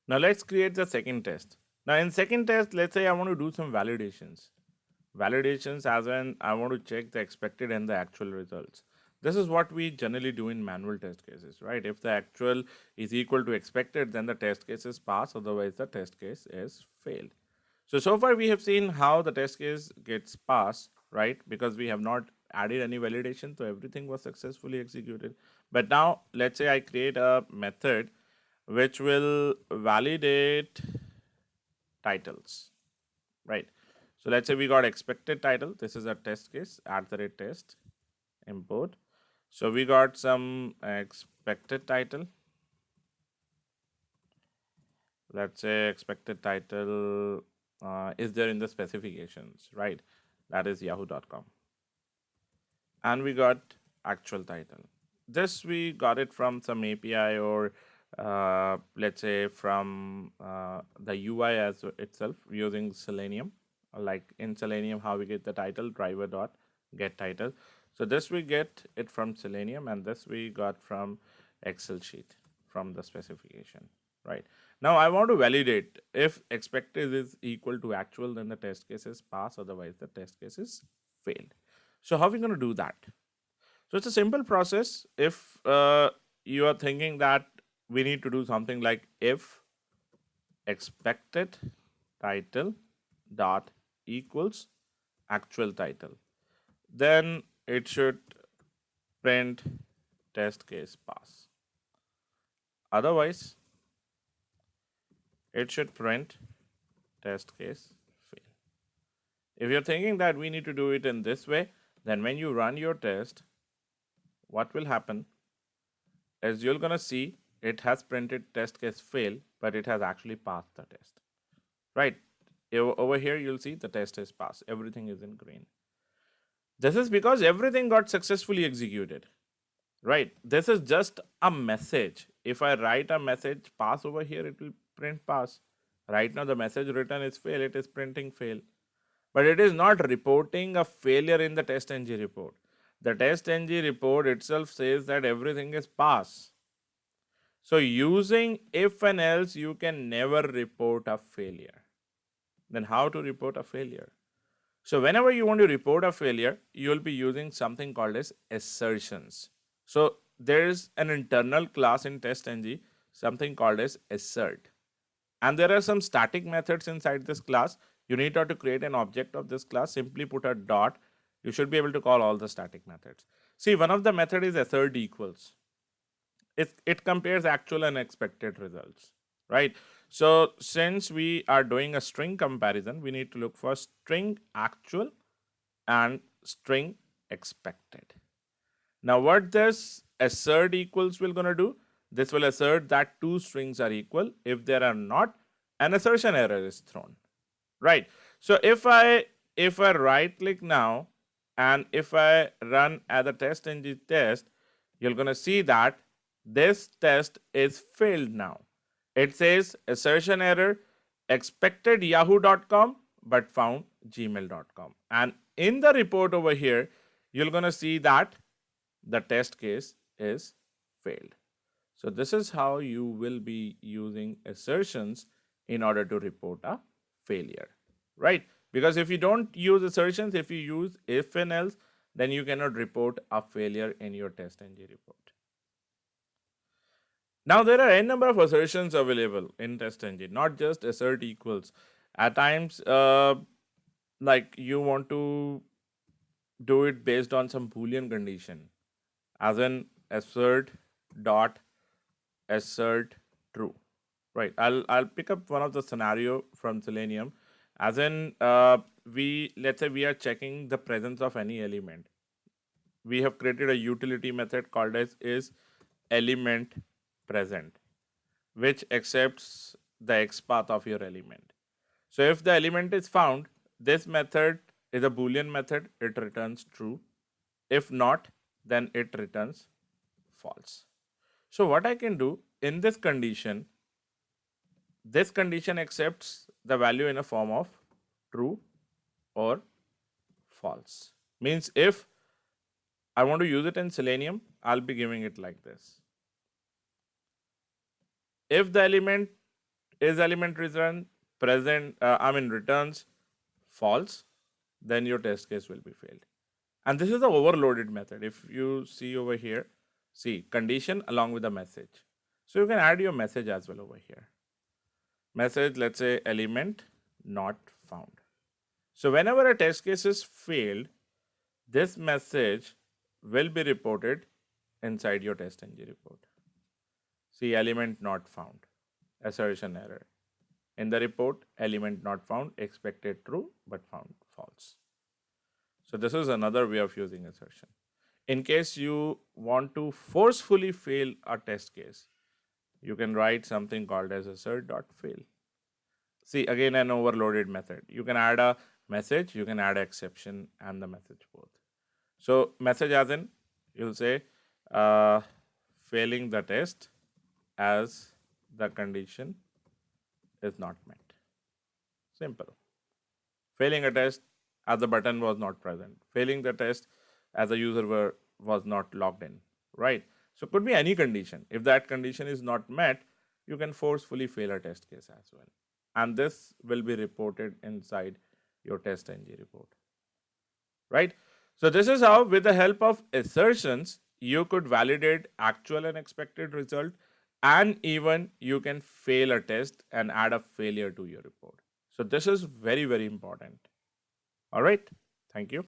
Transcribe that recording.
Now let's create the second test. Now in second test, let's say I want to do some validations. Validations as when I want to check the expected and the actual results. This is what we generally do in manual test cases, right? If the actual is equal to expected, then the test case is pass, otherwise the test case is failed. So far we have seen how the test case gets passed, right? Because we have not added any validation, so everything was successfully executed. But now let's say I create a method which will validate titles, right? So let's say we got expected title. This is a test case, @test import. So we got some expected title. Let's say expected title is there in the specifications, right? That is yahoo.com. And we got actual title. This we got it from some API or let's say from the UI as itself using Selenium. Like in Selenium, how we get the title, driver dot get title. So this we get it from Selenium, and this we got from Excel sheet from the specification, right? Now I want to validate if expected is equal to actual, then the test case is pass, otherwise the test case is failed. So how are we going to do that? So it's a simple process. If you are thinking that we need to do something like if expected title dot equals actual title, then it should print test case pass. Otherwise, it should print test case fail. If you're thinking that we need to do it in this way, then when you run your test, what will happen is you're gonna see it has printed test case fail, but it has actually passed the test, right? Over here, you'll see the test is passed. Everything is in green. This is because everything got successfully executed, right? This is just a message. If I write a message pass over here, it will print pass. Right now, the message written is fail. It is printing fail. But it is not reporting a failure in the TestNG report. The TestNG report itself says that everything is pass. So using if and else, you can never report a failure. Then how to report a failure? So whenever you want to report a failure, you will be using something called as assertions. So there is an internal class in TestNG, something called as assert. And there are some static methods inside this class. You need to create an object of this class. Simply put a dot. You should be able to call all the static methods. See, one of the method is assert equals. It compares actual and expected results, right? So since we are doing a string comparison, we need to look for string actual and string expected. Now what this assert equals will gonna do? This will assert that two strings are equal. If there are not, an assertion error is thrown, right? So if I right click now and if I run as a TestNG test, you're gonna see that this test is failed now. It says assertion error, expected yahoo.com but found gmail.com. And in the report over here, you're gonna see that the test case is failed. So this is how you will be using assertions in order to report a failure, right? Because if you don't use assertions, if you use if and else, then you cannot report a failure in your TestNG report. Now there are n number of assertions available in TestNG, not just assert equals. At times, like you want to do it based on some Boolean condition, as in assert dot assert true, right? I'll pick up one of the scenario from Selenium, as in let's say we are checking the presence of any element. We have created a utility method called as is element present, which accepts the XPath of your element. So if the element is found, this method is a Boolean method, it returns true. If not, then it returns false. So what I can do in this condition accepts the value in a form of true or false. Means if I want to use it in Selenium, I'll be giving it like this. If the element is element returns false, then your test case will be failed. And this is the overloaded method. If you see over here, see condition along with the message. So you can add your message as well over here. Message, let's say element not found. So whenever a test case is failed, this message will be reported inside your TestNG report. See element not found, assertion error. In the report, element not found, expected true but found false. So this is another way of using assertion. In case you want to forcefully fail a test case, you can write something called as assert.fail. See, again, an overloaded method. You can add a message, you can add exception and the message both. So message as in, you'll say failing the test as the condition is not met. Simple. Failing a test as the button was not present. Failing the test as the user was not logged in, right? So could be any condition. If that condition is not met, you can forcefully fail a test case as well. And this will be reported inside your TestNG report, right? So this is how, with the help of assertions, you could validate actual and expected result, and even you can fail a test and add a failure to your report. So this is very, very important. All right. Thank you.